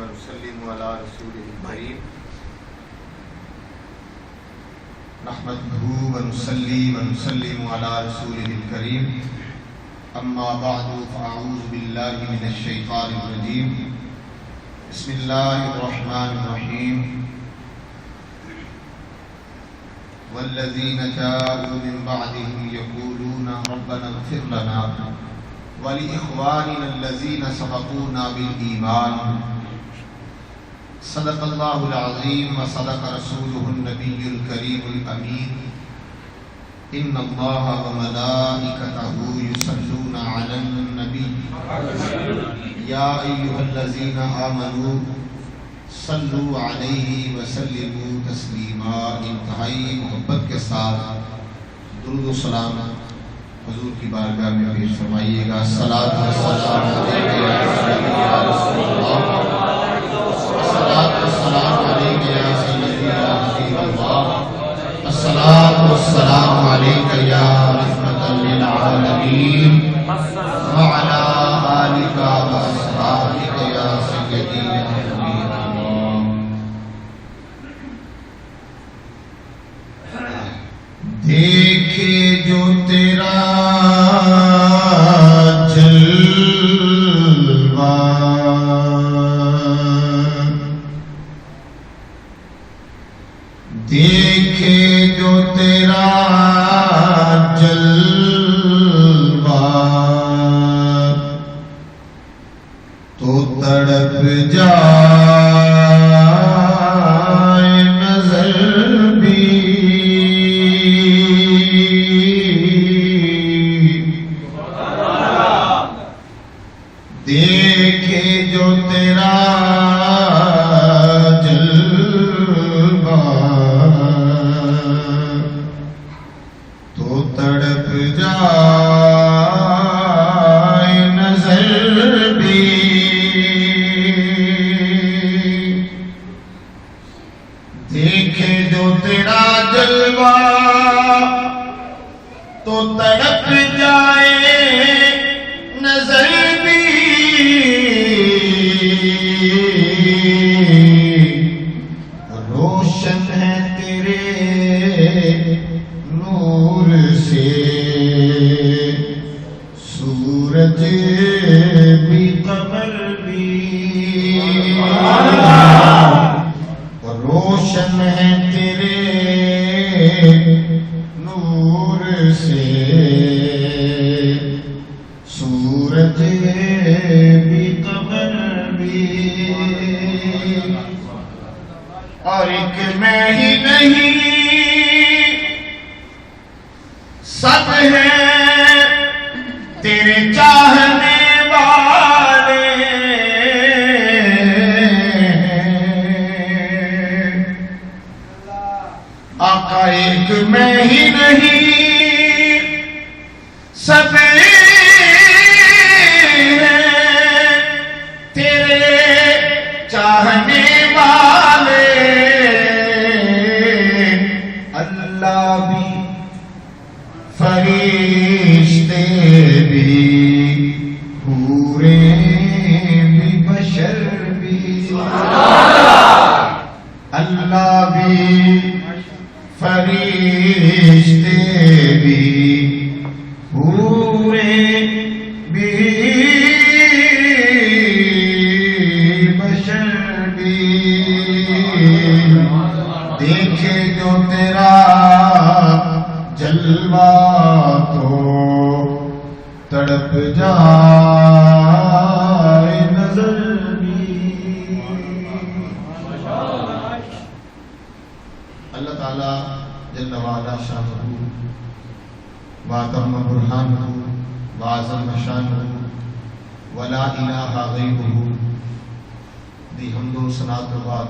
ونسلم على رسوله الكريم نحمده ونصلي ونسلم على رسوله الكريم أما بعد فأعوذ بالله من الشيطان الرجيم بسم الله الرحمن الرحيم والذين جاءوا من بعدهم يقولون ربنا اغفر لنا ولإخواننا الذين سبقونا بالإيمان صدق الله العظيم وصدق رسوله النبي الكريم الأمين إن الله وملائكته يصلون على النبي يا أيها الذين آمنوا صلوا عليه وسلموا تسلیما. انتہائی محبت کے ساتھ درود و سلام حضور کی بارگاہ میں پیش فرمائیے گا. الصلاۃ والسلام علیک یا رسول اللہ، الصلاۃ والسلام علیک یا سیدی یا حبیب اللہ، الصلاۃ والسلام علیک یا رحمۃ للعالمین وعلی آلک واصحابک یا سیدی یا حبیب اللہ. دیکھے جو تیرا جلوہ، دیکھے جو تیرا جلوہ تو تڑپ جائے نظر بھی. دیکھے جو تیرا جلوہ تو تڑپ جائے نظر بھی. دیکھے جو تیرا جلوہ تو تڑپ جائے نظر بھی. روشن ہے تیرے نور سے سورج بھی قمر بھی. روشن ہے تیرے نور سے سورج بھی قمر بھی. اور ایک میں ہی نہیں سب ہیں تیرے چاہنے والے. آقا ایک میں ہی نہیں سب چاہنے والے. اللہ بھی فرشتے بھی پورے بھی بشر بھی. اللہ بھی فرشتے بھی پورے بھی دیکھے جو تیرا جلوہ تو تڑپ جائے نظر بھی. اللہ تعالی جل وعلا شانہ واتم برہانہ وعظم شانہ ولا الہ غیرہ دی حمد و ثنا کے بعد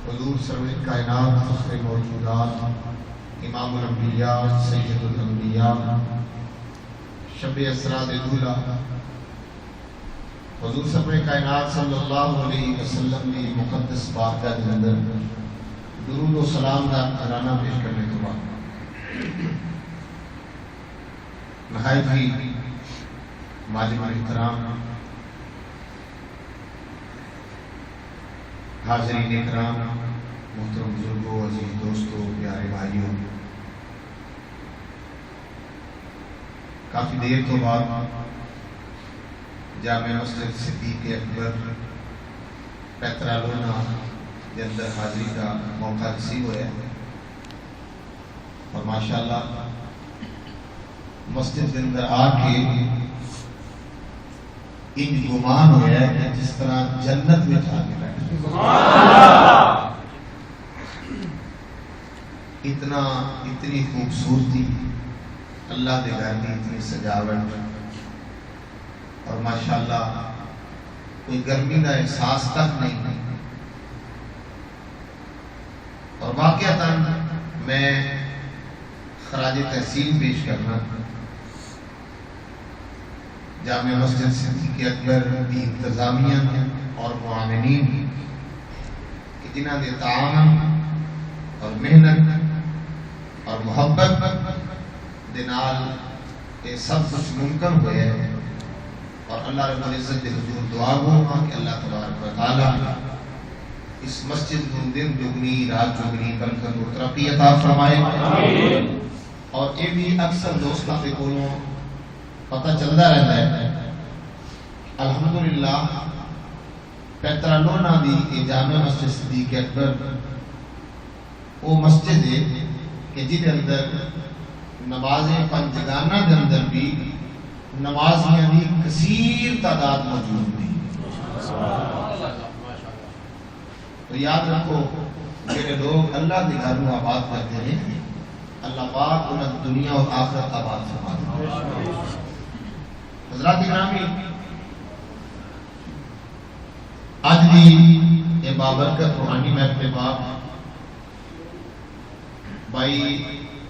حضور سرور کائنات فخر موجودات امام الانبیاء سید الانبیاء شب اسراء دولا حضور سرور کائنات صلی اللہ علیہ وسلم نے مقدس بارگاہ کے اندر درود و سلام کا ترانہ پیش کرنے کے بعد نہایت ہی معلم احترام حاضرین اکرام، محترم بزرگوں، عزیز دوستوں، پیارے بھائیوں، کافی دیر تو بعد جامع مسجد صدیق اکبر پیترالونا کے اندر حاضری کا موقع نصیب ہوا ہے، اور ماشاءاللہ مسجد کے اندر آ کے ان گمان ہوا ہے کہ جس طرح جنت میں جا کے بیٹھے، اتنی خوبصورتی اللہ دے گھر کی، اتنی سجاوٹ، اور ماشاءاللہ کوئی گرمی کا احساس تک نہیں۔ اور واقعتاً میں خراج تحسین پیش کرنا جامع مسجد صدیق اکبر کی انتظامیہ اور معاونین کہ جنہاں نے تعاون اور محنت اور محبت دے نال یہ سب کچھ ممکن ہوئے ہے، اور اللہ رب العزت دے حضور دعا ہوا کہ اللہ تبارک و تعالی اس مسجد کو دن دگنی رات چگنی برکت و ترقی عطا فرمائے۔ اور یہ بھی اکثر دوستوں کے کولوں پتہ چلتا رہتا ہے، الحمدللہ پیترالونا دی جامع مسجد صدیق اکبر وہ مسجد ہے کہ جن اندر نمازیں پنجگانہ کے اندر بھی نمازیاں کی کثیر تعداد موجود تھی۔ تو یاد رکھو میرے لوگ اللہ کے گھر میں آباد کرتے ہیں، اللہ پاک انہیں دنیا اور آخرت آباد فرماتے ہیں۔ حضرات گرامی، آج بھی یہ بابرکت روحانی محفل پاک بھائی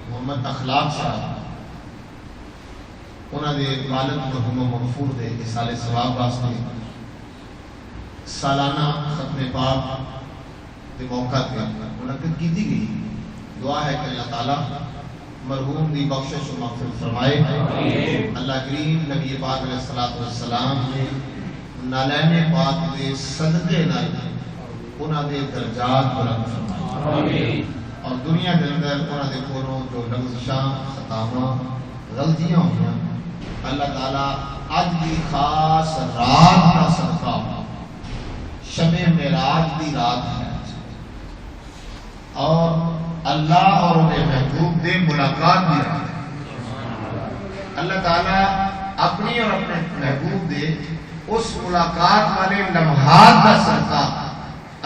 محمد اخلاق صاحب انہوں نے والد مرحوم مغفور دے اصال ثواب واسطے سالانہ ختم پاک کے موقع پہ منعقد کی گئی۔ دعا ہے کہ اللہ تعالیٰ مرحوم دی بخشش و مغفرت فرمائے۔ اللہ کریم نبی پاک علیہ الصلوۃ والسلام نے نالین پاک دے صدقے نال انہاں دے درجات بلند فرمائے، اور دنیا کے اندر انہاں دے کولوں جو لغزشاں، خطاواں، غلطیاں ہوئیں، اللہ تعالیٰ اج کی خاص رات کا صدقہ شب معراج دی رات ہے، اور اللہ اور انہیں محبوب دے ملاقات بھی رہا ہے۔ اللہ تعالیٰ اپنی اور اپنے محبوب دے اس ملاقات والے لمحات کا صدقہ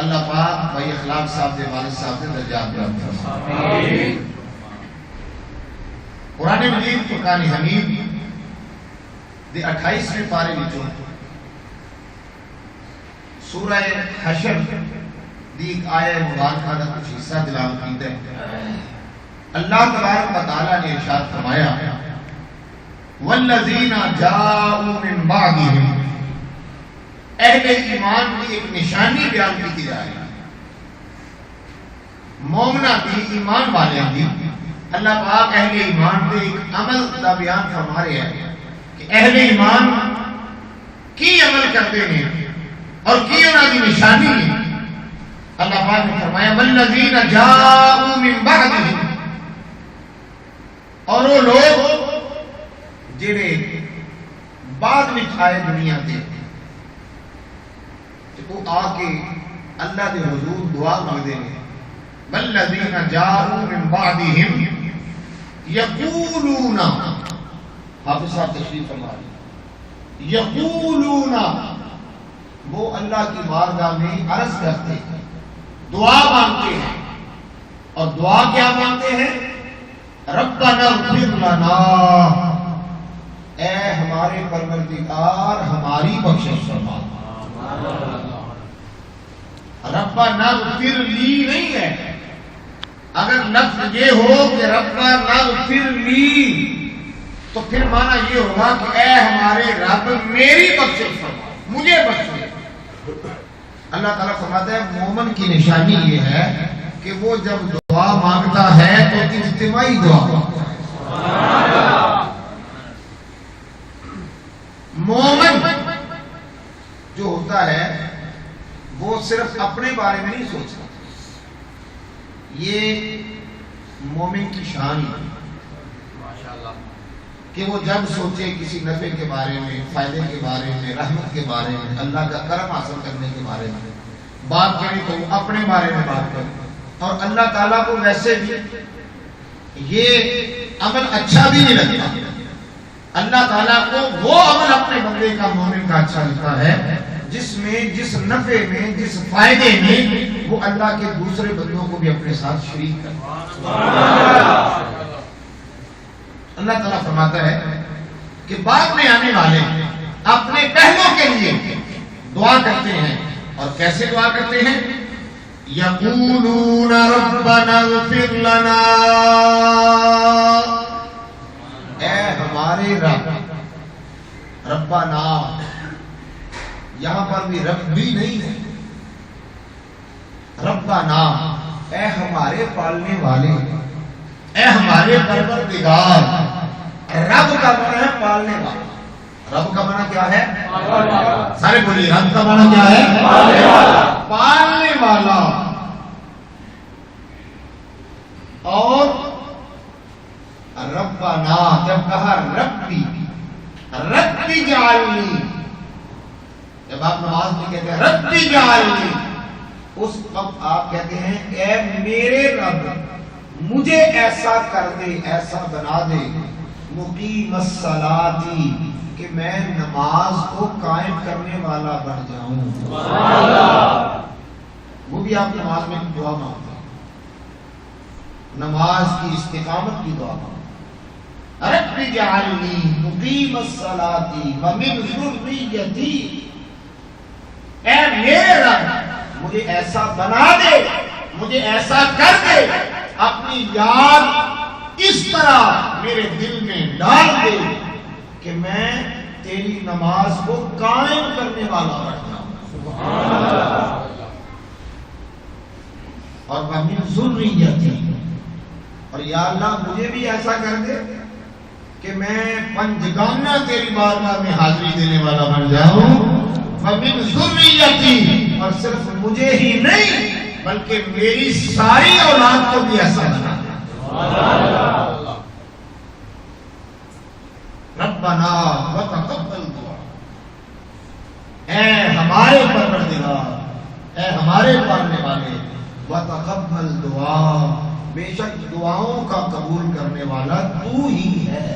اللہ پاک بھائی اخلاق صاحب دے والد صاحب دے درجات بلند فرمائے۔ قرآن مجید فرقان حمید دے 28ویں پارے وچوں سورہ حشر دی ایک آیہ مبارکہ کا کچھ حصہ تلاوت کیتا ہے۔ اللہ تبارک و تعالیٰ نے ارشاد فرمایا والذین جاءوا من بعدهم، اہل ایمان کی ایک نشانی بیان کی جا رہی ہے، مومنہ کی، ایمان والے کی۔ اللہ پاک اہل ایمان کے ایک عمل کا بیان فرما رہے ہیں کہ اہل ایمان کی عمل کرتے ہیں اور کی انہاں کی نشانی ہے۔ اللہ پاک نے فرمایا والذین جاءوا من بعدهم، اور وہ لوگ جڑے بعد میں آئے دنیا تے، وہ آ کے اللہ دے حضور دعا مانگتے ہیں والذین جاءوا من بعدهم یقولون، حافظ صاحب تشریف فرما رہے، یقولون، وہ اللہ کی بارگاہ میں عرض کرتے ہیں، دعا مانگتے ہیں، اور دعا کیا مانگتے ہیں؟ ربنا اغفر لنا، اے ہمارے پروردگار ہماری بخشش فرما۔ ربنا اغفر لی نہیں ہے، اگر لفظ یہ ہو کہ ربنا اغفر لی تو پھر معنی یہ ہوگا کہ اے ہمارے رب میری بخشش فرما، مجھے بخش دے۔ اللہ تعالیٰ فرماتا ہے مومن کی نشانی یہ ہے کہ وہ جب دعا مانگتا ہے تو اجتماعی دعا مانگتا ہے۔ مومن جو ہوتا ہے وہ صرف اپنے بارے میں نہیں سوچتا. یہ مومن کی شان ہے کہ وہ جب سوچے کسی نفع کے بارے میں، فائدے کے بارے میں، رحمت کے بارے میں، اللہ کا کرم حاصل کرنے کے بارے میں بات کرے تو وہ اپنے بارے میں بات کرے. اور اللہ تعالیٰ کو ویسے بھی یہ عمل اچھا بھی نہیں لگتا. اللہ تعالیٰ کو وہ عمل اپنے بندے کا، مومن کا اچھا لگتا ہے جس میں، جس نفع میں، جس فائدے میں وہ اللہ کے دوسرے بندوں کو بھی اپنے ساتھ شریک کرے. اللہ تعالیٰ فرماتا ہے کہ بعد میں آنے والے اپنے پہلوں کے لیے دعا کرتے ہیں. اور کیسے دعا کرتے ہیں؟ یقولون ربنا اغفر لنا، اے ہمارے رب. ربنا یہاں پر بھی رب بھی نہیں ہے، ربنا اے ہمارے پالنے والے، اے ہمارے پروردگار. رب کا معنی ہے پالنے والا. رب کا معنی کیا ہے؟ سارے بولیے، رب کا معنی کیا ہے؟ پالنے والا. پالنے والا. اور ربنا جب کہا ربی، ربی جعلنی، جب آپ نماز میں کہتے ہیں ربی جعلنی، اس وقت آپ کہتے ہیں اے میرے رب مجھے ایسا کر دے، ایسا بنا دے، مقیم الصلاۃ، کہ میں نماز کو قائم کرنے والا بن جاؤں. وہ بھی آپ نماز میں دعا مانگتے ہیں، نماز کی استقامت کی دعا مانگتے ہیں. رب اجعلنی مقیم الصلاۃ ومن ذریتی، اے میرے رب مجھے ایسا بنا دے، مجھے ایسا کر دے، اپنی یاد اس طرح میرے دل میں ڈال دے کہ میں تیری نماز کو قائم کرنے والا بن جاؤں. اور وَمِن ذُرِّيَّتِي، اور یا اللہ مجھے بھی ایسا کر دے کہ میں پنجگانہ تیری بارگاہ میں حاضری دینے والا بن جاؤں. وَمِن ذُرِّيَّتِي، اور صرف مجھے ہی نہیں بلکہ میری ساری اولاد کو بھی ایسا بنا دے. ربنا وتقبل دعا، اے ہمارے پروردگار، اے ہمارے پالنے والے، وتقبل دعا، بے شک دعاؤں کا قبول کرنے والا تو ہی ہے.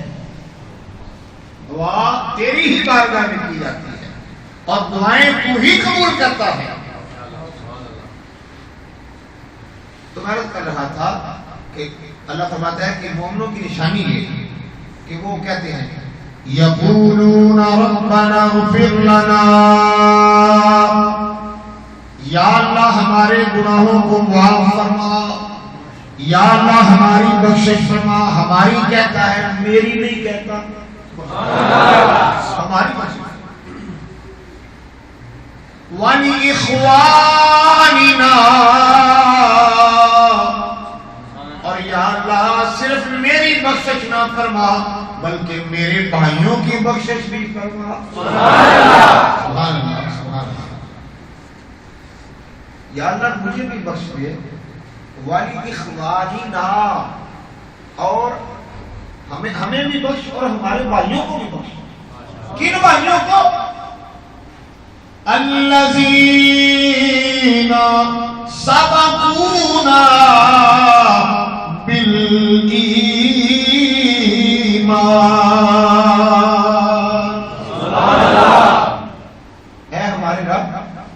دعا تیری ہی بارگاہ میں کی جاتی ہے اور دعائیں تو ہی قبول کرتا ہے. تو میں عرض کر رہا تھا کہ اللہ فرماتا ہے کہ مومنوں کی نشانی یہ ہے کہ وہ کہتے ہیں یقولون ربنا اغفر لنا، یا اللہ ہمارے گناہوں کو معاف فرما، یا اللہ ہماری بخشش فرما. ہماری کہتا ہے، میری نہیں کہتا، ہماری بخشش. وَلِإِخْوَانِنَا، اور یا اللہ صرف میری بخشش نہ فرما بلکہ میرے بھائیوں کی بخشش بھی فرما. سبحان اللہ، سبحان اللہ. یا اللہ مجھے بھی بخش دے. وَلِإِخْوَانِنَا، اور ہمیں بھی بخش اور ہمارے بھائیوں کو بھی بخش. کن بھائیوں کو؟ الذین سبقونا بالایمان، اے ہمارے رب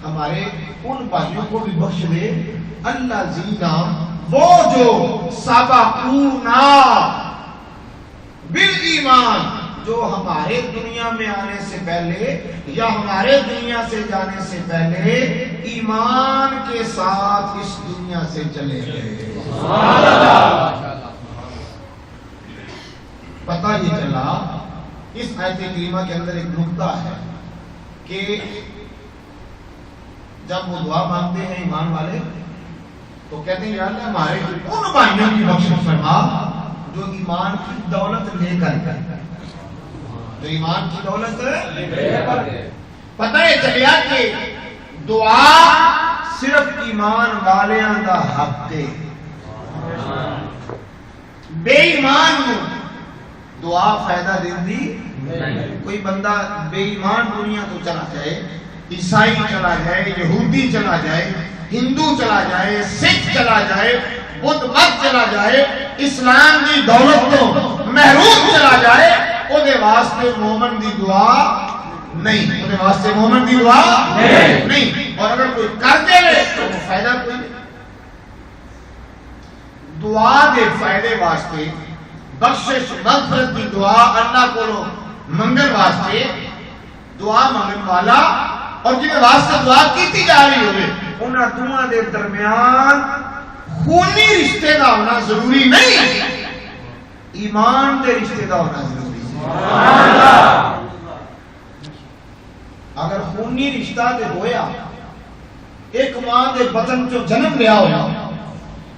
ہمارے ان بھائیوں کو بھی بخش دے. الذین، وہ جو سبقونا بالایمان، جو ہمارے دنیا میں آنے سے پہلے یا ہمارے دنیا سے جانے سے پہلے ایمان کے ساتھ اس دنیا سے چلے گئے. پتہ یہ چلا اس آیت کریمہ کے اندر ایک نقطہ ہے کہ جب وہ دعا مانگتے ہیں ایمان والے تو کہتے ہیں یا اللہ ہمارے ان بھائیوں کی بخشش فرما جو ایمان کی دولت لے کر گئے، جو ایمان کی دولت. پتہ ہے چلیا کہ دعا صرف ایمان والیاں دا حق ہے، بے ایمان نوں دعا فائدہ دیندی نہیں۔ کوئی بندہ بے ایمان دنیا تو چلا جائے، عیسائی چلا جائے، یہودی چلا جائے، ہندو چلا جائے، سکھ چلا جائے، بدھ مت چلا جائے، اسلام کی دولت تو محروم چلا جائے، او دے واسطے مومن دی دعا نہیں، او دے واسطے مومن دی دعا نہیں۔ اور اگر کوئی کر دے تو فائدہ کوئی نہیں۔ دعا دے فائدے واسطے، بخشش مغفرت دی دعا اللہ کو منگل واسطے، دعا منگن والا اور جنہیں واسطے دعا کیتی جا رہی ہوئے انہاں دونوں دے درمیان خونی رشتے دا ہونا ضروری نہیں، ایمان دے رشتے دا ہونا ضروری ہے۔ اگر خونی رشتہ دے ہویا، ایک ماں دے بدن چو جنم لیا ہویا،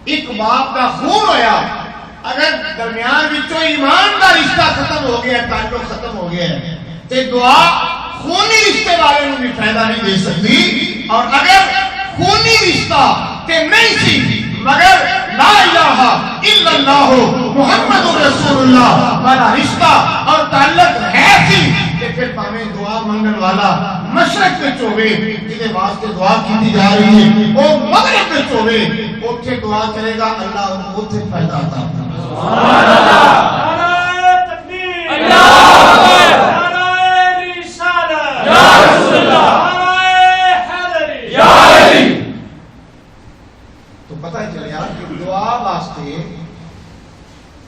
ایک باپ کا خون ہویا، اگر درمیان وچوں ایمان کا رشتہ ختم ہو گیا، تعلق ختم ہو گیا تے دعا خونی رشتے والے نوں بھی فائدہ نہیں دے سکتی۔ اور اگر خونی رشتہ تے نہیں سی مگر لا الہ الا اللہ محمد رسول اللہ والا رشتہ اور تعلق ہے سی کہ پھر پاویں دعا منگن والا مشرق وچ ہوے جدے واسطے دعا کیتی جا رہی ہے وہ مغرب وچ ہوے، اوتھے دعا کرے گا اللہ اوتھے فائدہ عطا کرے گا۔ سبحان اللہ، نعرہ تکبیر، اللہ اکبر، نعرہ رسالت، یا رسول اللہ، نعرہ حیدری، یا علی۔ تو پتہ چل یار کہ دعا واسطے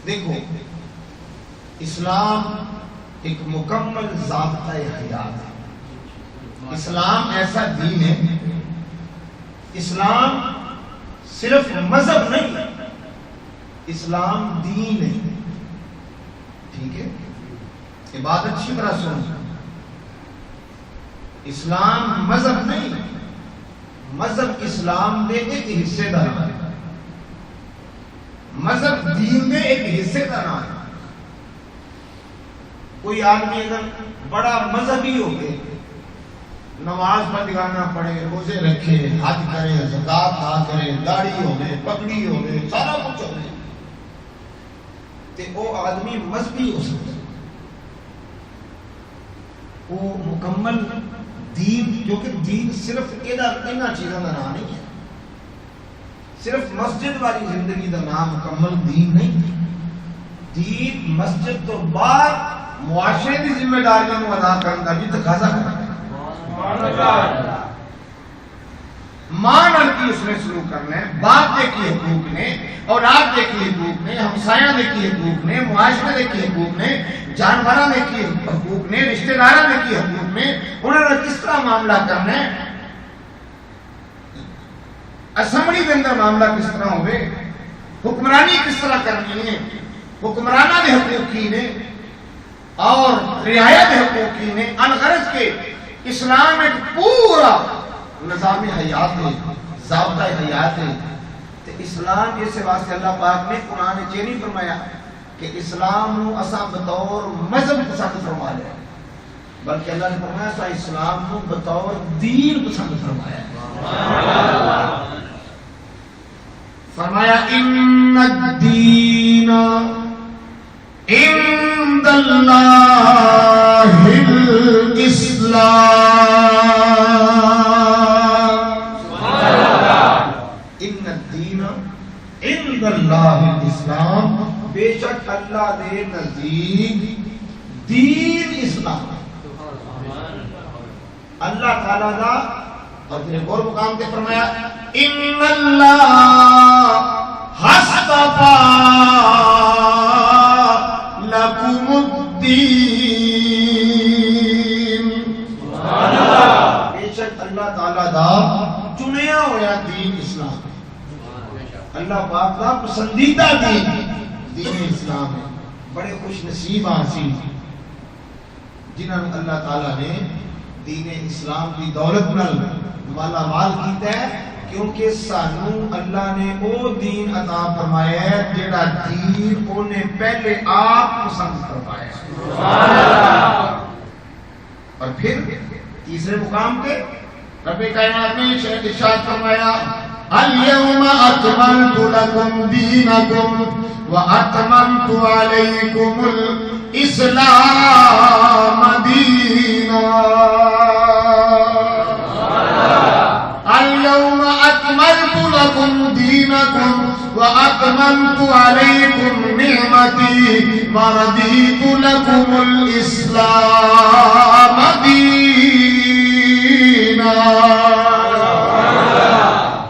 دیکھو اسلام ایک مکمل ضابطہ حیات ہے۔ اسلام ایسا دین ہے، اسلام صرف مذہب نہیں، اسلام دین ہے، ٹھیک ہے؟ یہ بات اچھی طرح سن، اسلام مذہب نہیں، مذہب اسلام دے ایک حصے دا نام ہے، مذہب دین دے ایک حصے دا نام ہے۔ کوئی آدمی اگر بڑا مذہبی ہو گئے، نماز پڑھنا پڑے، روزے رکھے، حج کرے، زکات ادا کرے، داڑھی ہو گئے، پگڑی ہو گئے، سارا کچھ ہو گئے، تے وہ آدمی مذہبی ہو سکتا ہے، وہ مکمل دین، کیونکہ دین صرف انہاں چیزوں کا نام نہیں ہے، صرف مسجد والی زندگی کا نام مکمل دین نہیں۔ دین مسجد تو بعد معاشرے کی ذمہ داریاں ادا کرنے کا بھی تقاضا کرتا ہے۔ ماں نال کی اس نے سلوک کرنا ہے، باپ دے کی حقوق نے، اولاد دے کی حقوق نے، ہمسایاں دے کی حقوق نے، معاشرے دے کی حقوق نے، جانوراں دے کی حقوق نے، رشتہ داراں دے کی حقوق نے، انہاں نے کس طرح معاملہ کرنا ہے، اسمبلی کے اندر معاملہ کس طرح ہوئے، حکمرانی کس طرح کرنی ہے، حکمرانہ دے حقوق کی نے اور رعایا دے حقوق کی نے، الغرض کے اسلام ایک پورا نظام حیات ہے، ضابطہ حیات ہے۔ تو اسلام جیسے واسطے اللہ پاک نے قرآن چ نہیں فرمایا کہ اسلام نو اساں بطور مذہب پسند فرما لیا، بلکہ اللہ نے فرمایا سا اسلام نو بطور دین پسند فرمایا۔ فرمایا ان الدین عند اللہ الاسلام، ان الدین عند اللہ الاسلام، بے شک اللہ دے نزدیک دین اسلام، اللہ تعالیٰ دا اور پھر ایک اور مقام پہ فرمایا ان اللہ اصطفیٰ لکم الدین، بے شک اللہ تعالیٰ دا چنیا ہوا دین اسلام، اللہ پاک کا پسندیدہ دین اسلام ہے۔ بڑے خوش نصیب حاصل جنہوں نے اللہ تعالیٰ نے دین اسلام کی دولت نال مالا مال کیتا ہے، کیونکہ سانو اللہ نے او دین عطا فرمایا ہے جیڑا دین اونے پہلے آپ پسند فرمایا ہے۔ سبحان اللہ۔ اور پھر تیسرے مقام پہ رب کائنات نے ارشاد فرمایا اليوم اکملت لکم دینکم واتممت علیکم الاسلام دینا اليوم اکملت لکم دینکم واتممت علیکم نعمتی ورضیت لکم الاسلام دینا.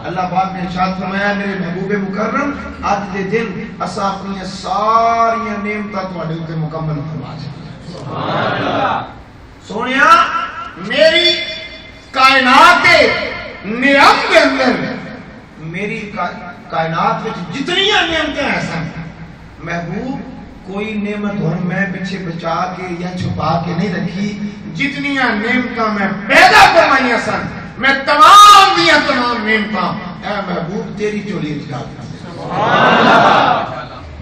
اللہ پاک نے ارشاد فرمایا میرے محبوب مکرم اج دے دن اساں اپنی ساری نعمتاں تواڈے اوپر مکمل فرما چھڈی. سبحان اللہ. سونیا میری کائنات کے نعم کے اندر میری کائنات وچ جتنی نعمتیں ہیں سن محبوب کوئی نعمت ہن میں پیچھے بچا کے یا چھپا کے نہیں رکھی. جتنی نعمتاں میں پیدا فرمائیاں سن میں تمام دیا تمام نعمتاں اے محبوب تیری چولی وچ ڈال دتا. سبحان اللہ.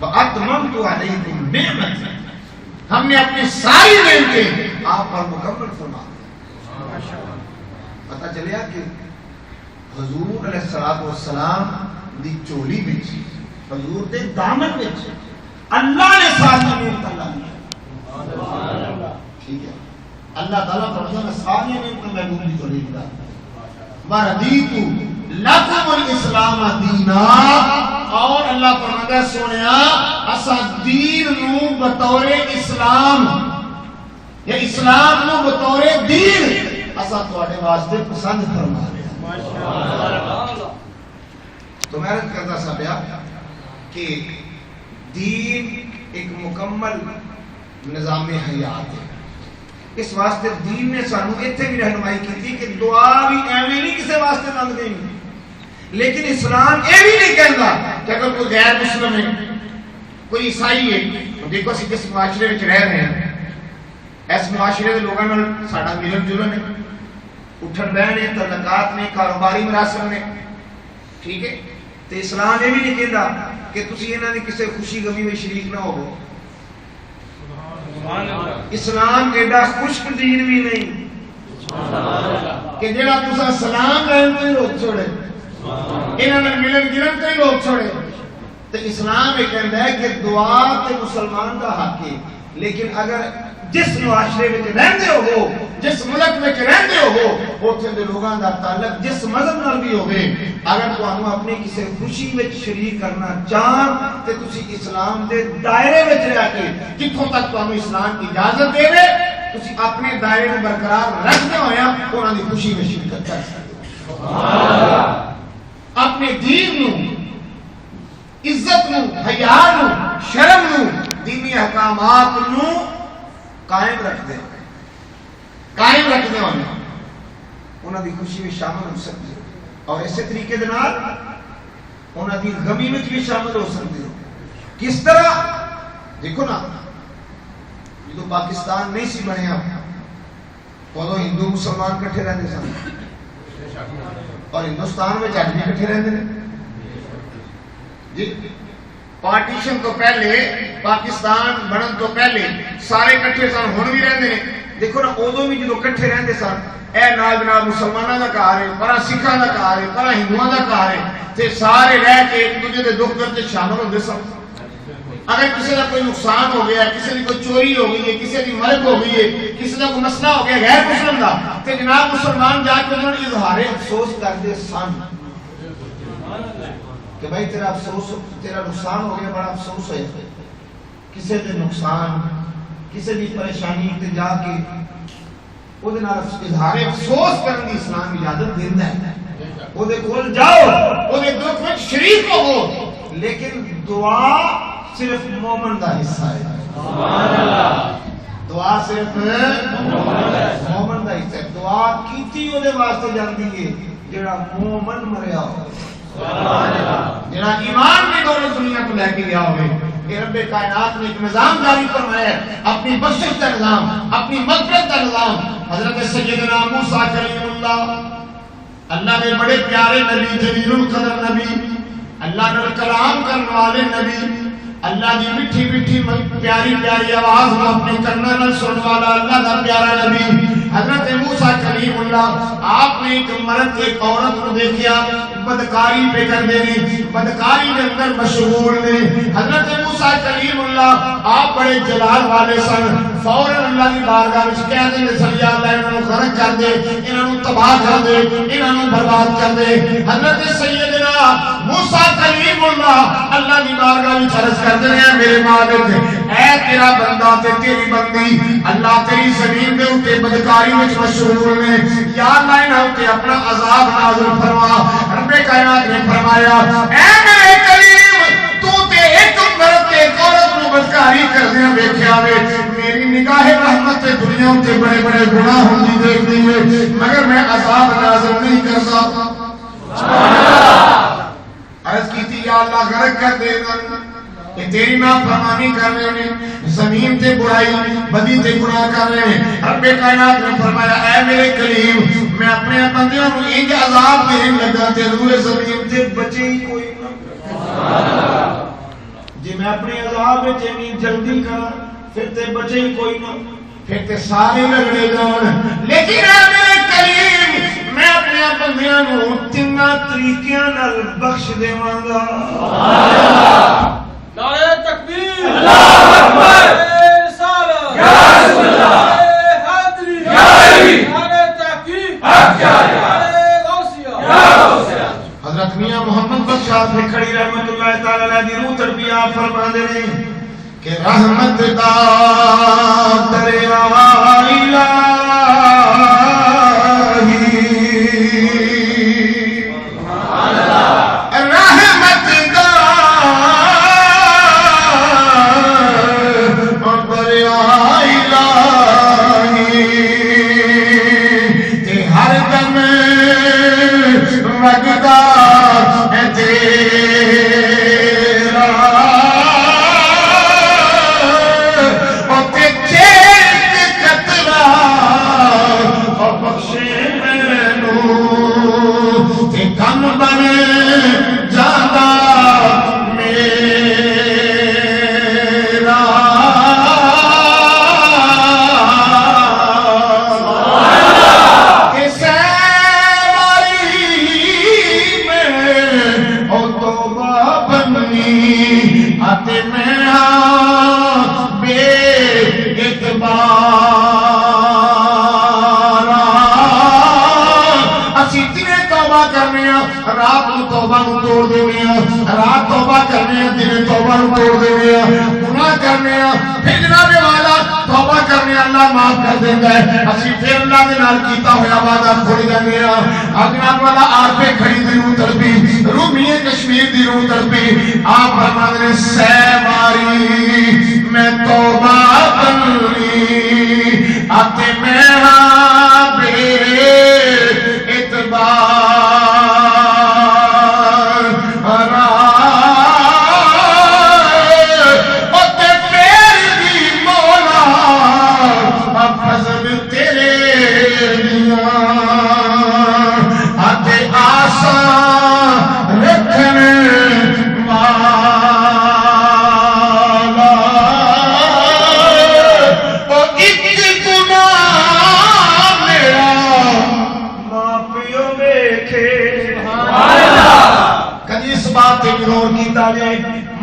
واتممت علیکم نعمتی ہم نے اپنی ساری نعمتیں آپ پر مکمل فرما دی. پتہ چلیا کہ حضور علیہ الصلوۃ والسلام دی چولی وچ حضور دے دامن وچ اللہ نے ساری نعمتاں لائی. سبحان اللہ. ٹھیک ہے اللہ تعالیٰ فرماتا ہے ساری نعمتیں محبوب دی چولی وچ ڈال وردیت لکم الاسلام دینا. اور اللہ فرماتا ہے سونیا اسا دین نو بطور اسلام یا اسلام نو بطور دین اسا تواڈے واسطے پسند فرما رہے ہیں. ماشاءاللہ. تو میں عرض کرتا سا پیا کہ دین ایک مکمل نظام حیات ہے. اس واسطے دین نے سانو ایتھے بھی رہنمائی کی تھی کہ دعا بھی ایویں نہیں کسی واسطے منگ دینی. لیکن اسلام یہ بھی نہیں کہتا کہ اگر کوئی غیر مسلم ہے کوئی عیسائی ہے دیکھو اسی جس معاشرے میں رہ رہے ہیں اس معاشرے کے لوگوں میں ساڈا ملن جلن ہے اٹھن بہن ہے تعلقات نے کاروباری مراسم نے. ٹھیک ہے تو اسلام یہ بھی نہیں کہتا کہ تسی انہاں دی کسی خوشی غمی میں شریک نہ ہو. اسلام ایڈا خشک دین بھی نہیں کہ جڑا تسا سلام لین تو ہی روک چھوڑے انہاں نال ملن گلن تو ہی روک چھوڑے. تو اسلام یہ کہندا ہے کہ دعا تے مسلمان دا حق ہے. لیکن اگر جس معاشرے وچ رہندے ہو جس ملک وچ رہندے ہو اوتھے دے لوگاں دا تعلق جس مذہب نال بھی ہوے اگر تانوں اپنی کسی خوشی وچ شریک کرنا چاہن تے تسی اسلام دے دائرے وچ رہ کے جتھوں تک تانوں اسلام کی اجازت دے تسی اپنے دائرے میں برقرار رکھدے ہویا انہاں دی خوشی میں شرکت کر سکتے. سبحان اللہ. اپنے دین نو عزت نو حیا نو شرم نو دینی احکامات نو قائم رکھتے ہیں انہاں دی خوشی میں شامل ہو سکتے ہو اور اسی طریقے دے نال انہاں دی غمی وچ بھی شامل ہو سکتے ہو. کس طرح دیکھو نا جدو پاکستان نہیں سی بنیا ادو ہندو مسلمان کٹھے رہتے سن اور ہندوستان میں اج بھی کٹھے رہتے ہیں. جی پارٹیشن تو پہلے پاکستان بنن تو پہلے سارے کٹھے سن ہن بھی رہتے ہیں. دیکھو نا ادو بھی جدو کٹھے رہتے سن اے نال جناب مسلمانوں کا گھر ہے پرا سکھاں کا گھر ہے پرا ہندوؤں کا گھر ہے تے سارے رہ کے ایک دوسرے کے دکھ درد شامل ہوتے سن. اگر کسی کا کوئی نقصان ہو گیا کسی کی کوئی چوری ہو گئی ہے کسی کی مرگ ہو گئی ہے کسی کا کوئی مسئلہ ہو گیا غیر مسلم کا تے جناب مسلمان جا کے انہوں نے اظہار افسوس کرتے سن کہ بھائی تیرا افسوس تیرا نقصان ہو گیا بڑا افسوس ہے. کسی کے نقصان کسی بھی پریشانی تے جا کے وہ اظہار افسوس کرنے کی اسلام اجازت دیتا ہے. وہ کول جاؤ وہ دکھ میں شریک ہو لیکن دعا صرف مومن کا حصہ ہے. سبحان اللہ. دعا صرف مومن کا حصہ ہے. دعا کیتی وہ واسطے جاندی ہے جڑا مومن مریا ہو جڑا ایمان میں دولت دنیا کو لے کے گیا ہوئے. کہ رب کائنات نے ایک نظام جاری فرمایا ہے اپنی بخشش کا نظام اپنی مغفرت کا نظام. حضرت سیدنا موسیٰ کلیم اللہ اللہ نے بڑے پیارے نبی جلیل القدر نبی اللہ نے کلام کرنے والے نبی اللہ کی مٹھی مٹھی پیاری پیاری آواز کو اپنے کرنا نال سننے والا اللہ کا پیارا نبی حضرت موسیٰ کلیم اللہ آپ نے ایک مرد ایک عورت کو دیکھیا بدکاری پہ کر دینی بدکاری کے اندر مشغول نے حضرت موسیٰ کلیم اللہ آپ بڑے جلال والے سن فوراً اللہ کی بارگاہ میں کہہ دیں صلی اللہ انہوں غرق کر دے انہوں تباہ کر دے انہوں برباد کر دے حضرت سیدنا موسیٰ کلیم اللہ کی بارگاہ میں عرض کرتے ہیں میرے مالک اے تیرا بندہ تے تیری بندی اللہ تیری زمین دے اوتے بدکاری وچ مشغول نے یا اللہ انہاں تے اپنا عذاب نازل فرما رب کائنات نے فرمایا اے میرے کریم تو تے ایک مرد تے ایک عورت نو بدکاری کردیاں ویکھیا وے میری نگاہ رحمت تے دنیا تے بڑے بڑے گناہ ہوندی دیکھدی ہے مگر میں عذاب نازل نہیں کردا سبحان اللہ عرض کیتی یا اللہ غرق کر دے کہ تیری نافرمانی کر رہے ہیں زمین تے برائی بدی تے گناہ کر رہے ہیں رب کائنات نے فرمایا اے میرے کریم میں اپنے بندیوں کو انج عذاب دینے لگا تے روئے زمین تے بچے ہی کوئی نہ جی میں اپنے عذاب میں جمین جلدی کرا پھر تے بچے ہی کوئی نہ پھر تے سارے لگڑے جان لیکن اے میرے کریم میں اپنے بندیاں کو تینا طریقیاں نال بخش دیواں گا نعرہ تکبیر اللہ اکبر رسالت یا رسول اللہ حاضری یا علی نعرہ تحقیق حق جاری نعرہ غوثیہ یا غوثیہ حضرت میاں محمد بخش صاحب نے کھڑی رحمت اللہ تعالی علیہ دی روح تربیت فرما دے کہ رحمت دا دریا الہی اسی پھر اللہ نے نال کیتا ہویا وعدہ بھول گئے اگناب والا آپ پہ کھڑی دی روح تڑپی رومی کشمیر دی روح تڑپی آپ فرماتے ہیں سہ ماری میں توبہ کرنی آتے میرا بے اعتبار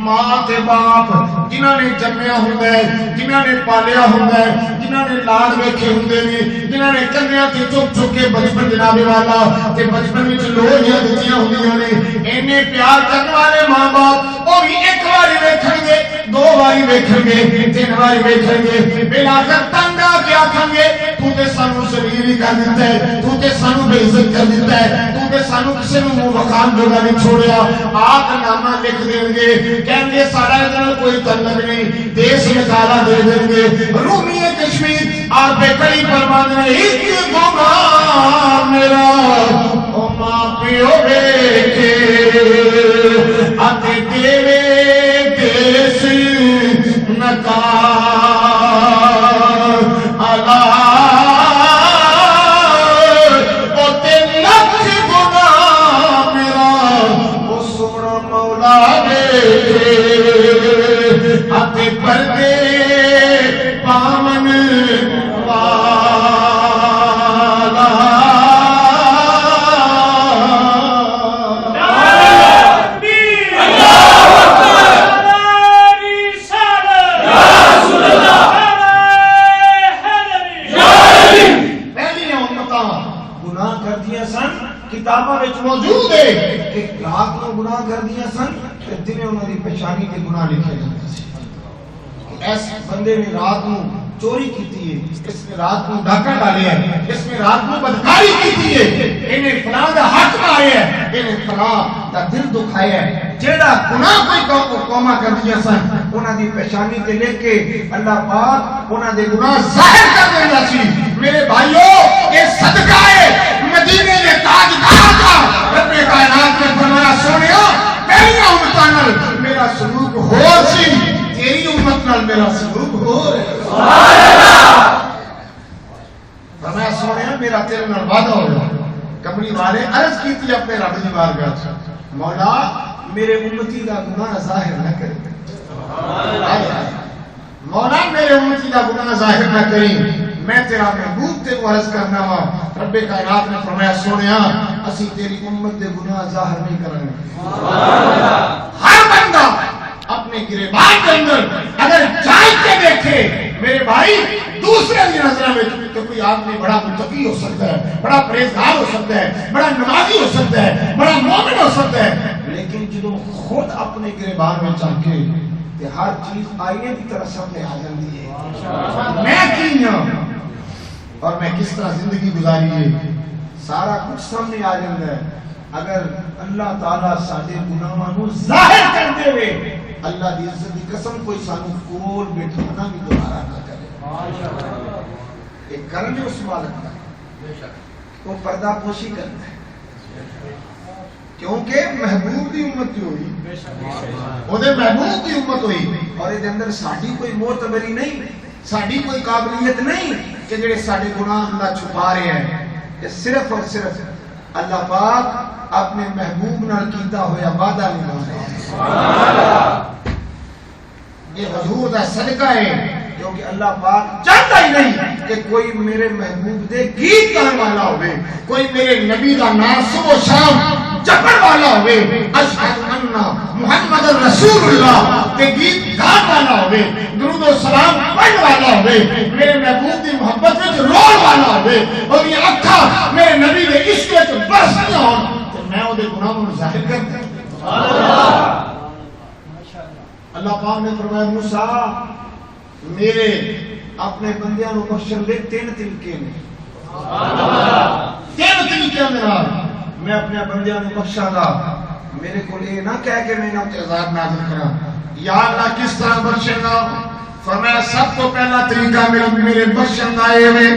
ماں تے باپ جنہاں نے جمیا ہوندا ہے جنہاں نے پالیا ہوندا ہے جنہاں نے لاڈ ویکھے ہوندے نے جنہاں نے کنیاں تے چپ چپ کے بچپن جناب والا تے بچپن وچ لوہیاں دتیاں ہوندیاں نے اینے پیار کرن والے ماں باپ او بھی ایک واری ویکھن گے دو واری ویکھن گے تین واری ویکھن گے بلا کر تنگ آ کے آکھن گے تو تے سانو ذلیل کر دتا ہے تو تے سانو بے عزت کر دتا ہے تو تے سانو کسے نوں منہ مکان جوگا نہیں چھوڑیا آپ نامہ لکھ دیں گے کہیں گے سارا ادھر کوئی تعلق نہیں دیش نکالا دے دیں گے رومی کشمیر آپ پہ کئی فرمان نے ایک گناہ میرا او ماں پیو بیٹے آتے دیوے دیش نکال پردے پامن والا امتاں گناہ کر دیا سن کتاباں وچ موجود ہے کہ رات کو گناہ کر دیا سن تے دن انہاں دی پیشانی تے گناہ لکھے جاندے سی. اس بندے نے رات کو چوری کیتی ہے, اس نے رات کو ڈاکہ ڈالیا ہے, اس نے رات کو بدکاری کیتی ہے, انہیں فلاں دا حق ماریا ہے, انہیں فلاں دا دل دکھایا ہے. جیڑا گناہ کوئی قوما کر دیا سن انہاں دی پیشانی تے لکھ کے اللہ پاک انہاں دے گناہ ظاہر کر دیندا سی. میرے بھائیو یہ صدقہ ہے مدینے دے تاجدار کا. رب کائنات نے فرمایا سونیا میری امت نال میرا سلوک ہو سی, تیری امت نال میرا سلوک ہو رہا ہے. سبحان اللہ. فرمایا سونیا میرا تیرے نال وعدہ ہو گیا. کمری والے عرض کیتی اپنے رب دی بارگاہ مولا میرے امتی دا گناہ ظاہر نہ کرے. مولا میرے امتی دا گناہ ظاہر نہ کریں, میں تیرا محبوب تے کو عرض کرنا وا. رب کائنات نے فرمایا سونیا اسی تیری امت دے گناہ ظاہر نہیں کریں گے. ہر بندہ اپنے گریبان کے اندر اگر جائے کے دیکھے میرے بھائی دوسرے کی نظر میں تو کوئی آدمی بڑا متقی ہو سکتا ہے, بڑا پرہیزگار ہو سکتا ہے, بڑا نمازی ہو سکتا ہے, بڑا مومن ہو سکتا ہے, لیکن جدو خود اپنے گریبان میں چاہے کہ ہر چیز آئینے کی طرح سامنے آ جاتی ہے. میں کی ہوں اور میں کس طرح زندگی گزاری ہے سارا کچھ سامنے آ جاتا ہے. اگر اللہ تعالیٰ سارے گناہاں نو ظاہر کر دے وے اللہ دی عزت دی قسم کوئی سانو کول بیٹھانا بھی دوبارہ نہ کرے. ایک کرنے اس مالک کا وہ پردہ پوشی کرتا ہے کیونکہ محبوب دی امت ہوئی, وہ دے محبوب دی امت ہوئی, اور یہ اندر ساڈی کوئی معتبری نہیں, ساڈی کوئی قابلیت نہیں کہ جڑے ساڈے گناہ اللہ چھپا رہے ہیں. یہ صرف اور صرف اللہ پاک اپنے محبوب نال کیتا ہویا وعدہ نبھا رہے ہیں. سبحان اللہ. یہ حضور دا صدقہ ہے کیونکہ اللہ پاک چاہتا ہی نہیں کہ کوئی میرے محبوب دے گیت گانے والا ہوئے, کوئی میرے نبی دا نام صبح و شام جپن والا ہوئے, اشہد ان محمد رسول اللہ کے گیت گان والا ہوئے, درود و سلام پڑھنے والا ہوئے, میرے محبوب دی محبت میں رول والا ہوئے, اور یہ اکھا میرے نبی دے عشق میں برسنی ہوں تو میں وہ دے گناہوں کو ظاہر کرتا ہوں. اللہ پاک نے فرمایا موسیٰ میرے اپنے بندیاں نو بخشن لے 3 طریقے نے. 3 طریقے میرا میں اپنے بندیاں نو بخشاں گا. میرے کو یہ نہ کہہ کہ میں انہاں تے عذاب نازل کراں. یا اللہ کس طرح بخشے گا؟ فرمایا سب تو پہلا طریقہ میرے بخشن دا اے ہے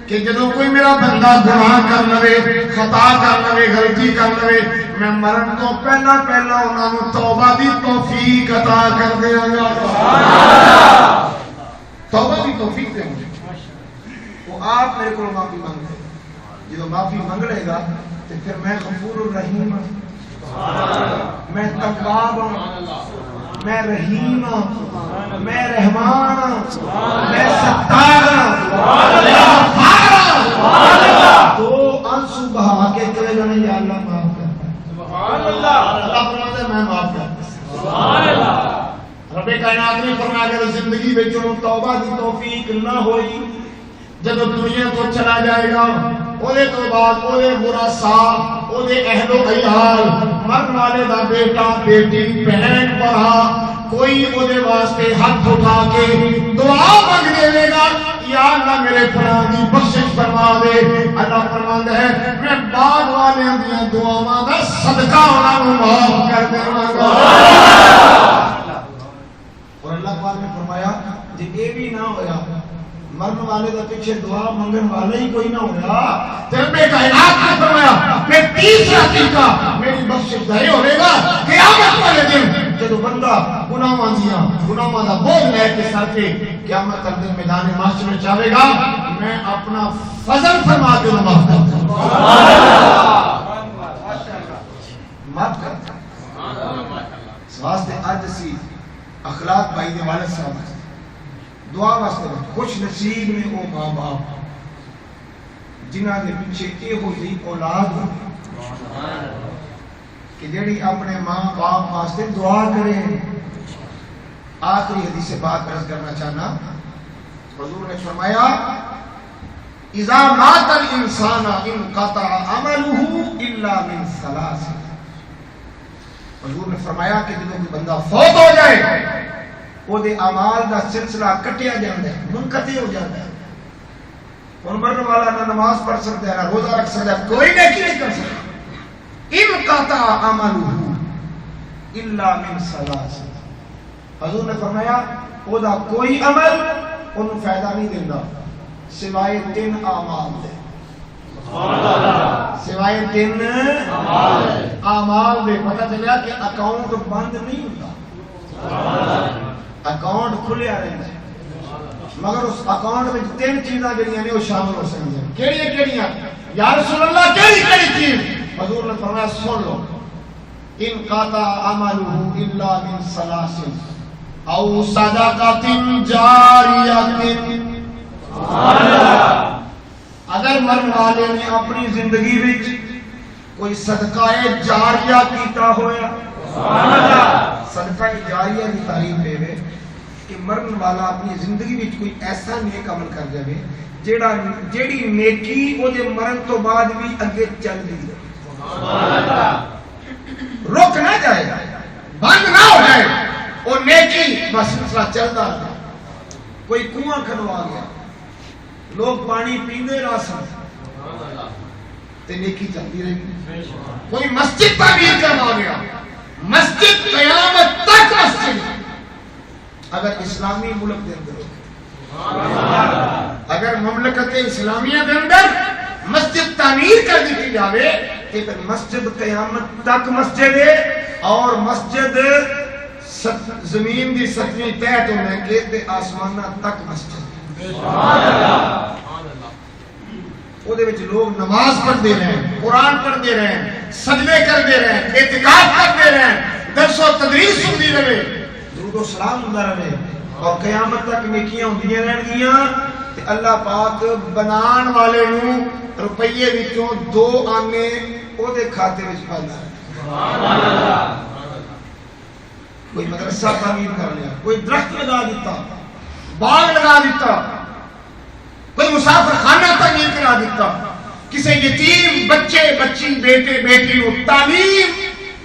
کہ جدوں کوئی میرا بندہ گناہ کر لوے, خطا کر لوے, غلطی کر لوے, میں مرن تو پہلا انہاں نوں توبہ دی توفیق عطا کر دیاں گا. توبہ دی توفیق دے مجھے. وہ آپ میرے کو معافی مانگ لے, جدوں معافی مانگ لے گا تو پھر میں غفور الرحیم ہوں, میں تواب ہوں, میں رحیم ہوں, میں رحمان ہوں, میں ستار ہوں, میں غفار ہوں. تو آنسو بہا کے کہے گا یا اللہ معاف کر. سبحان اللہ. اللہ فرماتا ہے میں معاف کرتا ہوں. سبحان اللہ. رب کائنات نے فرمایا اگر زندگی میں جو توبہ دی توفیق نہ ہوئی, جب دنیا کو چلا جائے گا اودے تو بعد اودے برا صاحب اودے اہل و عیال مرن والے دا بیٹا بیٹی بہن بھرا کوئی اودے واسطے ہاتھ اٹھا کے دعا مانگ دے گا یا اللہ میرے فلاں دی بخشش فرما دے. اللہ فرماندا ہے میں بعد والے دی دعاواں دا صدقہ انہاں نوں معاف کر دیواں گا. اور اللہ پاک نے فرمایا جے اے بھی نہ ہویا مرن والے دا پیچھے دعا منگن والا ہی کوئی نہ ہویا تے رب کائنات نے فرمایا کہ تیسرا طریقہ میری بخشش دا یہ ہوے گا قیامت والے دن جب بندہ گناہاں دا بوجھ لے کے سر کے قیامت کے دن میدان محشر میں جاوے گا میں اپنا فضل فرما کے معاف کرتا ہوں. معاف کرتا ہوں. اس واسطے اج اسی اخلاق بھائی دے والد صاحب دعا واسطے خوش نصیب نے وہ ماں باپ جنہاں دے پیچھے یہ ہوئی اولاد ہو کہ جڑی اپنے ماں باپ واسطے دعا کرے. آخری حدیث پاک عرض کرنا چاہنا, حضور نے فرمایا اذا مات الانسان انقطع عمله الا من ثلاث. حضور نے فرمایا کہ جب کوئی بندہ فوت ہو جائے وہ دے اعمال دا سلسلہ کٹیا جاتا ہے، منقطع ہو جاتا ہے. ہن مرنے والا نہ نماز پڑھ سکتا ہے نہ روزہ رکھ سکتا ہے، کوئی نیکی نہیں کر سکتا. انقطع عمله الا من ثلاث. حضور نے فرمایا وہ دا کوئی عمل انہوں فائدہ نہیں دینا سوائے 3 اعمال دے. سوائے 3 اعمال دے. پتہ چلیا کہ اکاؤنٹ بند نہیں ہوتا، اکاؤنٹ کھلیا رہتا ہے، مگر اس اکاؤنٹ میں 3 چیزاں جڑیاں نے وہ شامل ہو سکتی ہیں. کیڑی کیڑیاں؟ یا رسول اللہ کیڑی چیز؟ حضور نے فرمایا سن لو، انقطع عمله الا من ثلاث او صدقۃ جاریۃ. اگر مرنے والے نے اپنی زندگی وچ کوئی صدقہ جاریہ کیتا ہویا، صدقہ جاریہ کی تعریف ہے کہ مرن والا اپنی زندگی وچ کوئی ایسا نیک عمل کر جائے جیڑی نیکی او دے مرن تو بعد بھی اگے چل دی ہے، رک نہ جائے، بند نہ ہو جائے، وہ نیکی بس سلسلہ چلتا رہا. کوئی کنواں کھنوا گیا، لوگ پانی پیندے رہ سن تے نیکی چلتی رہی. کوئی مسجد تعمیر کروا گیا، مسجد قیامت تک مسجد. اگر اسلامی ملک دے اندر اگر مملکت اسلامیہ کے اندر مسجد تعمیر کر دی جاوے کہ پھر مسجد قیامت تک مسجد ہے، اور مسجد زمین دی 7ویں تہہ تو لے کے تے آسمانہ تک مسجد. وہ دے وچ لوگ نماز پڑھتے رہیں، قرآن پڑھتے رہیں، سجدے کرتے رہیں، اعتکاف کرتے رہیں، درس و تدریس سنتی رہے، درود و سلام ہوتا رہے، اور قیامت تک نیکیاں ہوندیاں رہن گیاں. تے اللہ پاک بنان والے نو روپیے وچوں 2 آنے او دے کھاتے وچ پاتا ہے. کوئی مدرسہ تعمیر کر لیا، کوئی درخت لگا دیتا، باغ لگا دیتا، کوئی مسافر خانہ تعمیر کرا دیتا، کسی یتیم بچے بچی بیٹے بیٹی کو تعلیم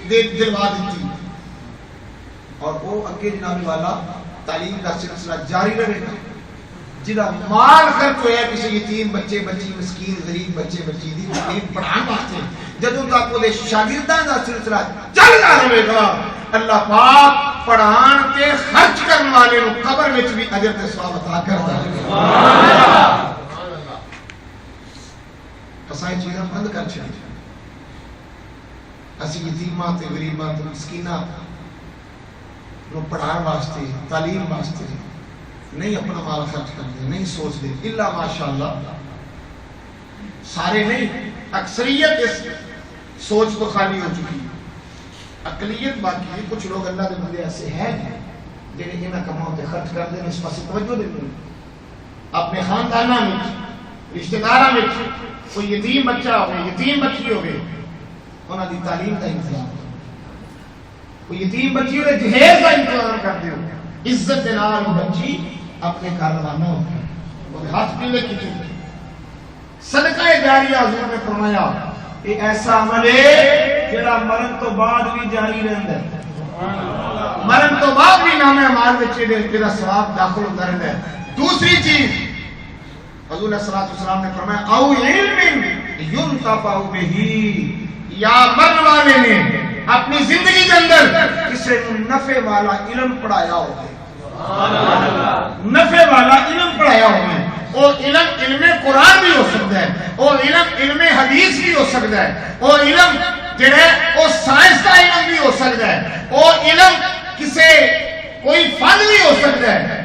دلوا دیتی، اور وہ اگے جناب والا تعلیم کا سلسلہ جاری رہے گا. جدا مال خرچ ہویا کسی یتیم بچے بچی مسکین غریب بچے بچی دی تعلیم پڑھان واسطے، جدوں تک وہ شاگرداں دا سلسلہ چلدا رہے گا، اللہ پاک پڑھان تے خرچ کرنے والے نو قبر وچ بھی اجر تے ثواب عطا کردا ہے. سبحان اللہ. اساں چیزاں بند کر چھڑی، اسی یتیماں تے غریباں تے مسکیناں نو پڑھان واسطے تعلیم واسطے نہیں اپنا مال خرچ کرتے، نہیں سوچتے. الا ماشاءاللہ سارے نہیں، اکثریت اس سوچ تو خالی ہو چکی ہے، اقلیت باقی ہے. کچھ لوگ اللہ کے بندے ایسے ہیں جنہیں انہاں کماؤں تے خرچ کرتے ہیں، اس پاس توجہ دیتے ہیں. اپنے خانداناں وچ رشتہ داراں وچ کوئی یتیم بچہ ہوئے یتیم بچی ہوئے انہاں دی تعلیم کا انتظام، کوئی یتیم بچی ہوئے جہیز کا انتظام کرتے ہو، عزت دے نال بچی اپنے گھر روانہ ہوتی ہے، وہ ہاتھ پلے کی. صدقہ جاریہ حضور نے فرمایا یہ ایسا عمل ہے جڑا مرن تو بعد بھی جاری رہندا ہے، مرن تو بعد بھی نام اعمال وچ جڑا ثواب داخل ہوتا رہندا ہے. دوسری چیز حضور صلی اللہ علیہ وسلم نے فرمایا او علم ينتفع به، یا مرن والے نے اپنی زندگی کے اندر کسی نفع والا علم پڑھایا ہو، نفع والا علم پڑھایا ہو. وہ علم علم قرآن بھی ہو سکتا ہے، وہ علم علم حدیث بھی ہو سکتا ہے، وہ علم جڑا وہ سائنس کا علم بھی ہو سکتا ہے، وہ علم کسی کوئی فن بھی ہو سکتا ہے.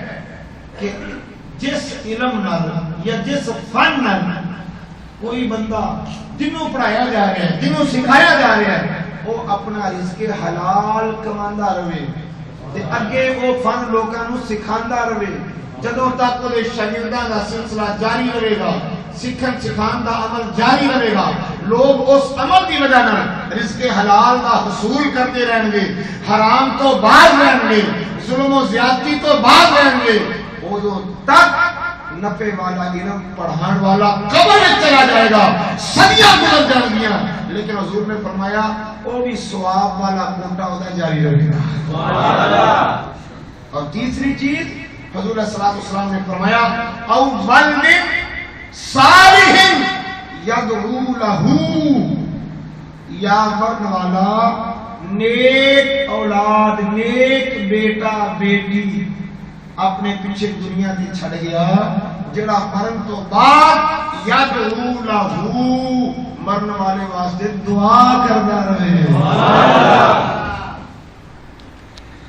کہ جس علم نال یا جس فن نال کوئی بندہ جنوں پڑھایا جا رہا ہے، جنوں سکھایا جا رہا ہے، وہ اپنا رزق حلال کماندا رہے تے اگے وہ فن لوکاں نوں سکھاندا رہے. جدوں تک وہ شاگرداں دا سلسلہ جاری رہے گا، سکھن سکھان دا عمل جاری رہے گا، لوگ اس عمل کی وجہ نال رزق حلال دا حصول کرتے رہیں گے، حرام تو باز رہیں گے، ظلم و زیادتی تو باز رہیں گے. ادوں تک نفع والا علم پڑھان والا قبر میں چلا جائے گا، صدیاں گزر جائیں گی، لیکن حضور نے فرمایا وہ بھی ثواب والا کوٹا ہوتا جاری رہے گا۔ اور تیسری چیز حضور صلی اللہ علیہ وسلم نے فرمایا او ولد صالح یدعو لہ، یا مرنے والا نیک اولاد، نیک بیٹا بیٹی اپنے پیچھے دنیا دی چھڑ گیا، جڑا مرن تو بعد یدعو لہ، مرن والے واسطے دعا کرتا رہے۔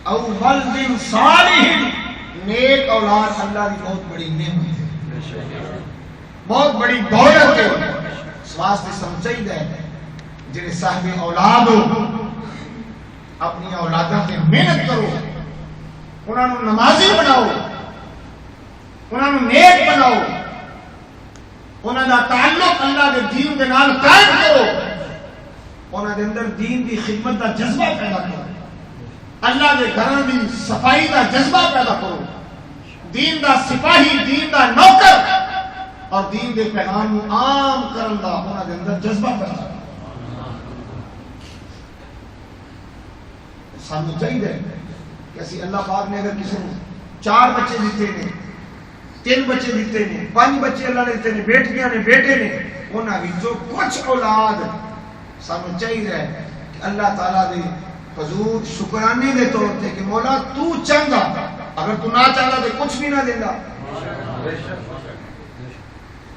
او ولد صالح، نیک اولاد اللہ کی بہت بڑی نعمت ہے، بہت بڑی دولت ہے۔ اس واسطے سمجھائی ہے جڑے صاحب اولاد ہو اپنی اولاداں تے محنت کرو، انہاں نوں نمازی بناؤ، انہاں نوں نیک بناؤ، انہاں دا تعلق اللہ دے دین دے نال قائم کرو، انہاں دے اندر دین دی خدمت دا جذبہ پیدا کرو، اللہ دے گھراں دی صفائی دا جذبہ پیدا کرو، دین دا سپاہی، دین دا نوکر اور دین دے پیغام نوں عام کرن دا انہاں دے اندر جذبہ پیدا کرو۔ سانو چاہیے کہ اسی اللہ پاک نے اگر کسی نے 4 بچے دیتے نے، 3 بچے دیتے نے، 5 بچے اللہ نے دیتے نے، بیٹیاں نے، بیٹے نے، انہاں وچوں کچھ اولاد سانو چاہیے کہ اللہ تعالیٰ دے حضور شکرانے دے طور تے کہ مولا تو چاہندا، اگر تو نہ چاہتا تو کچھ بھی نہ دیندا،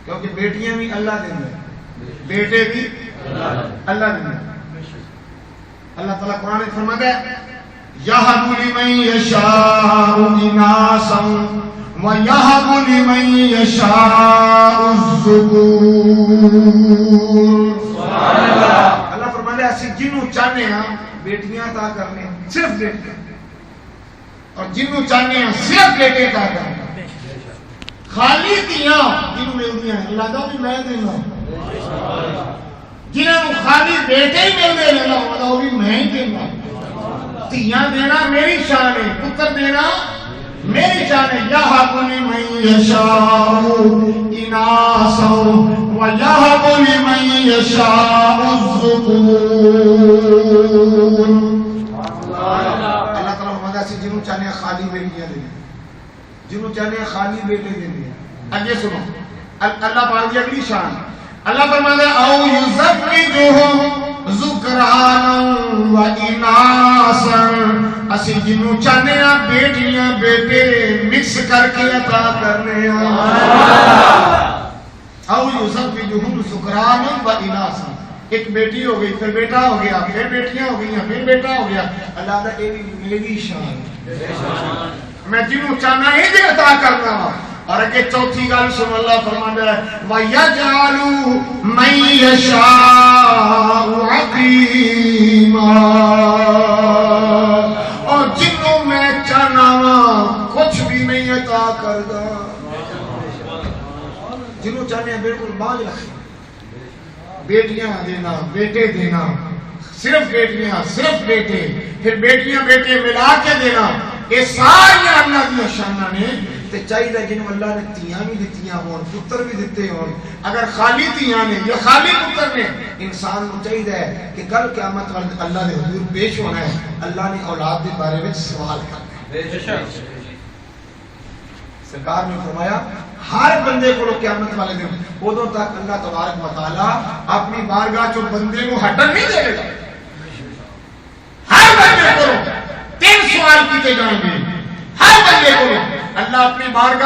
کیونکہ بیٹیاں بھی اللہ دیندا، بیٹے بھی اللہ دیندا۔ اللہ تعالیٰ قرآن میں فرماتا ہے یَهَبُ لِمَن يَشَاءُ إِنَاثًا وَيَهَبُ لِمَن يَشَاءُ الذُّكُورَ۔ اللہ فرماتا ہے اسی جنوں چاہنے ہیں بیٹیاں عطا کرنے، صرف بیٹیاں، اور جنوں چاہنے ہیں صرف بیٹے عطا کرنے، خالی دیاں جنوں ملدیاں ہیں اللہ دا بھی میں دینا، جنہوں خالی بیٹے ہی ملتے ہیں اللہ وہ بھی میں ہی دینا، تیاں دینا میری شان ہے، پتر دینا میری شان ہے۔ یَهَبُ لِمَن يَشَاءُ إِنَاثًا وَيَهَبُ لِمَن يَشَاءُ الذُّكُورَ۔ اللہ تعالیٰ فرماتا ہے جنہوں چاہنے ہیں خالی بیٹیاں دینے، جنہوں چاہنے ہیں خالی بیٹے دینے۔ آگے سنو اللہ پاک کی اگلی شان، اللہ فرماتا ہے او یزوجہم ذکرانا و اناسا، اسی جنوں چاہنے ہیں بیٹیاں بیٹے مکس کر کے عطا کرنے ہیں، او یزوجہم ذکرانا و اناسا، ایک بیٹی ہو گئی، پھر بیٹا ہو گیا، پھر بیٹیاں ہو گئی، پھر بیٹا ہو گیا۔ اللہ دا یہ میری شان، میں جنوں چاہنا ہی دے عطا کرنا ہوں۔ اور اگے چوتھی گل سن، اللہ فرماتا ہے وَيَجْعَلُ مَن يَشَاءُ عَقِيمًا، اور جنوں میں چاہنا کچھ بھی نہیں عطا کردا، جنوں چاہنے ہیں بالکل باج رکھے، بیٹیاں دینا، بیٹے دینا، صرف بیٹیاں، صرف بیٹے، پھر بیٹیاں بیٹے ملا کے دینا، یہ ساری اللہ کی شاناں نے۔ تے چاہیے جنہوں اللہ نے تیاں بھی دتیاں ہون، پتر بھی دیتے ہون، اگر خالی تیاں نے یا خالی پتر نے، انسان کو چاہیے کہ کل قیامت والے اللہ نے حضور پیش ہونا ہے، اللہ نے اولاد کے بارے میں سوال کرنا ہے۔ سرکار نے فرمایا ہر بندے کو قیامت والے دن ادوں تک اللہ تبارک و تعالی اپنی بارگاہ چوں بندے کو ہٹن نہیں دے گا، ہر بندے کو 3 سوال کیتے جائیں گے، ہر بندے کو اللہ اپنی بارگاہ